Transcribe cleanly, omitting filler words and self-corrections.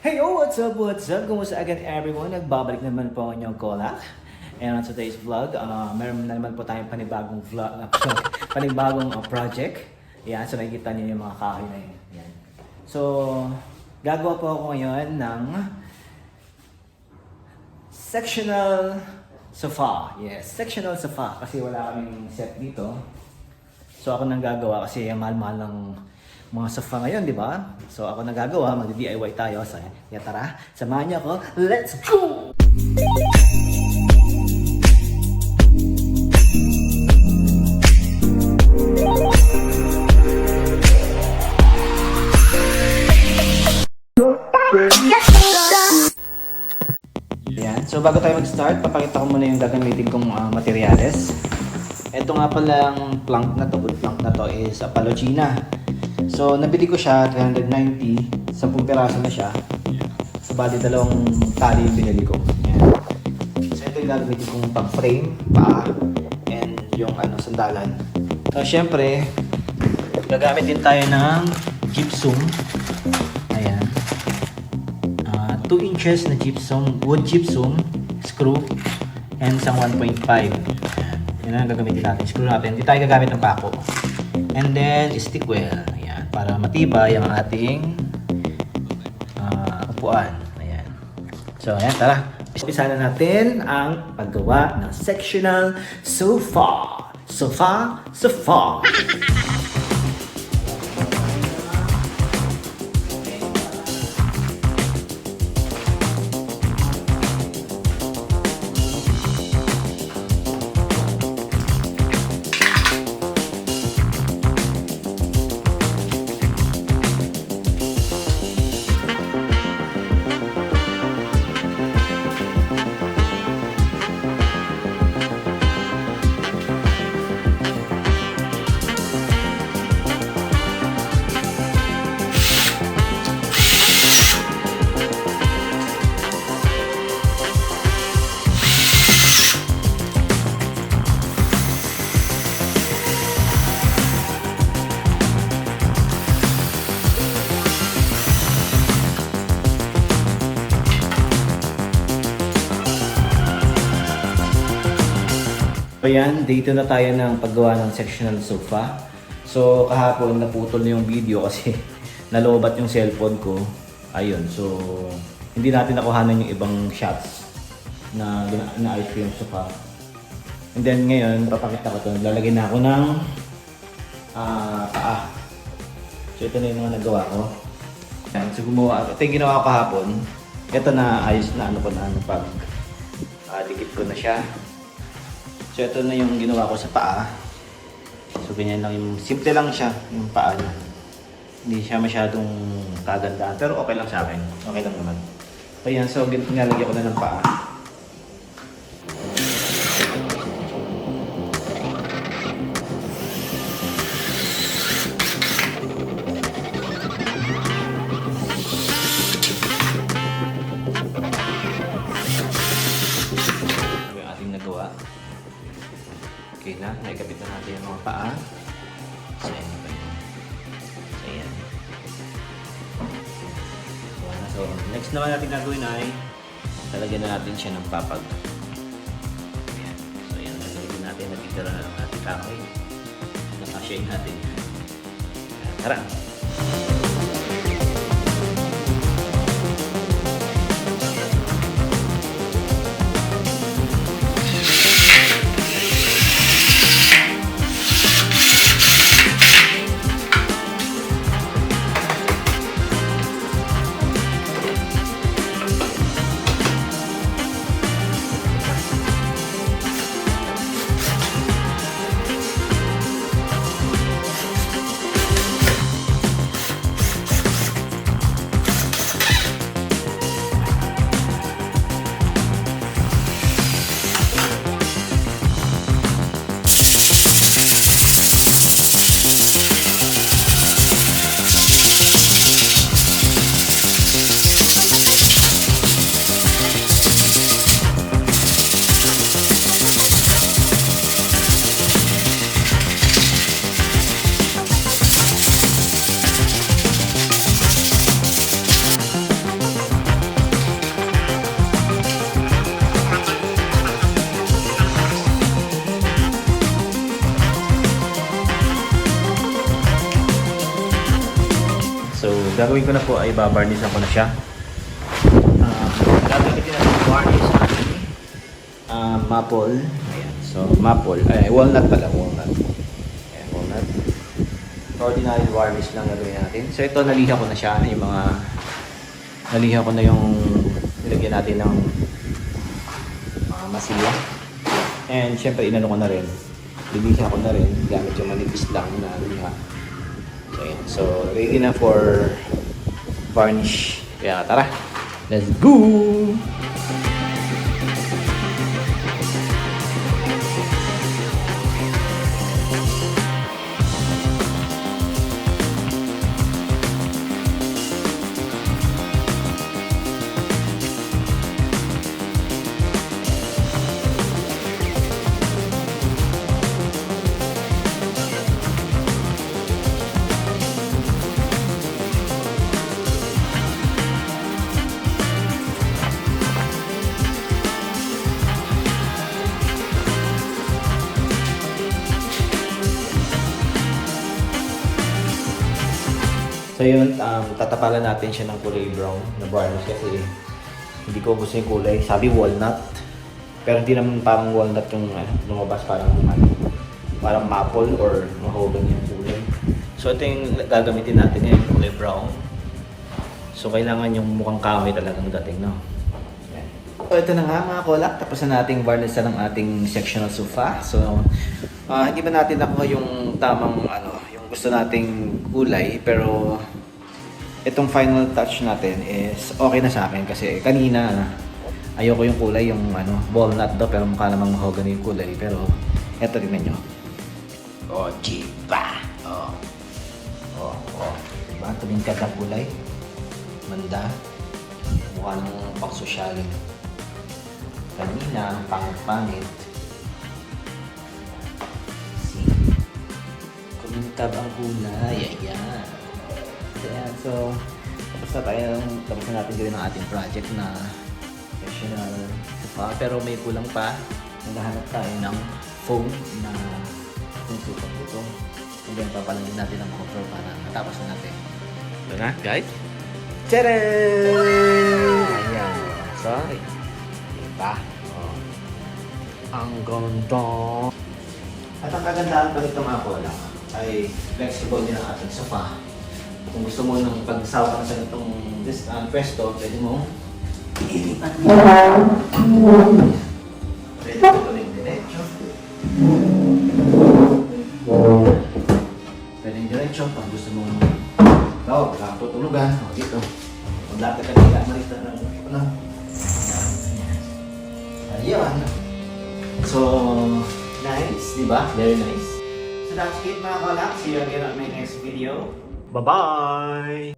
Hey yo, what's up, what's up? Kumusta again everyone? Nagbabalik naman po ang inyong Kolak. And on today's vlog, meron na naman po tayong panibagong vlog, panibagong project. Yan, so nakikita niyo yung mga kahoy na yun. Yan. So, gagawa po ako ngayon ng sectional sofa. Yes, sectional sofa kasi wala kaming set dito. So ako nang gagawa kasi mahal-mahal ng mga sofa ngayon, di ba? So ako nang gagawa, mag-DIY tayo. So yeah, tara, samahan niyo ako. Let's go! Yan. So bago tayo mag-start, papakita ko muna yung gagamitin kong materyales. Ito nga pala ang plank na to, wood plank na to is Palogina. So nabili ko siya 390, 10 piraso na siya. So bali dalawang tali yung binili ko. Yan. So ito yung gagamitin kong pang-frame, paa, and yung sandalan. So syempre, gagamit din tayo ng gypsum. Ayan. 2 inches na gypsum, wood gypsum, screw, and isang 1.5. Yan ang gagamitin natin. Screw natin. Hindi tayo gagamit ng pako. And then, stick well. Ayan. Para matibay ang ating upuan. Ayan. So, ayan. Tara. Umpisa na natin ang paggawa ng sectional sofa. Sofa, sofa. So yan, dito na tayo ng paggawa ng sectional sofa. So kahapon naputol na yung video kasi nalobat yung cellphone ko. Ayun, so hindi natin nakuhanan yung ibang shots na ayos ko yung sofa. And then ngayon, papakita ko ito. Lalagyan na ako ng paa. So ito na yung mga nagawa ko. Yan, so gumawa, ito yung ginawa ko kahapon. Ito na ayos na pag dikit ko na siya. So ito na yung ginawa ko sa paa. So ganyan lang yung, simple lang siya yung paa niya. Hindi siya masyadong kagandaan, pero okay lang sa akin. Okay lang naman. So yan, so nilalagyan ko na ng paa. Yung ating nagawa. Okay na, naikabit na natin yung mga paa. So, ayan pa yun. So, ayan. So, next naman natin gagawin ay talagyan na natin siya ng papag. Ayan. So, ayan. Talagyan natin, nagtitira na lang natin kahoy. Nakashade natin. Ayan. Tara! gagawin ko na po ay babarnish ko na siya. Gagamitin natin yung varnish natin. Maple. Ayan. So, maple. Walnut pala. Walnut. Ayan, walnut. Ordinary varnish lang gagawin natin. So, ito naliha ko na siya. Yung mga naliha ko na yung nilagyan natin ng masila. And, syempre, inano ko na rin. Liliha ko na rin. Gamit yung manipis lang na liha. So, ayan. So, ready na for varnish. Kaya, tara. Let's go! So yun, tatapalan natin siya ng kulay brown na varnish kasi hindi ko gusto yung kulay. Sabi walnut. Pero hindi naman parang walnut yung lumabas, parang maple or mahogany yung kulay. So ito yung gagamitin natin yung kulay brown. So kailangan yung mukhang kahoy talagang dating, no? So ito na nga mga kolak, tapos na nating varnish ng ating sectional sofa. So hindi ba natin nakuha yung tamang yung gusto nating kulay, pero itong final touch natin is okay na sa akin kasi kanina ayoko yung kulay, yung walnut daw pero mukha namang mahogany yung kulay, pero eto tingnan nyo. Oh, diba? Oh. Diba? Tumingkad ang kulay. Manda. Mukha namang pang-sosyalin. Kanina, pangit-pangit. Kumintab ang kulay. Ayan. Ayan. So, tapos na natin gawin ang ating project na professional sofa. Pero may kulang pa. Naghahanap tayo ng foam na itong sofa ito. And then, papalagyan natin ang cover para matapos na natin. Ito na, guys. Tcharam! Ayan. So, diba? Oh. Ang ganda. At ang kagandahan pa nito mga kola ay flexible din ang ating sofa. Kung gusto mo nang pagsawa ka sa itong pwesto, pwede mo ilipat mo. Pwede mo tuloy diretso. Pwede diretso pag gusto mo tutulugan. O dito. Maglatag ka nila, marita ng Ayan. So, nice, di ba? Very nice. So that's it mga kalak. See you again on my next video. Bye-bye!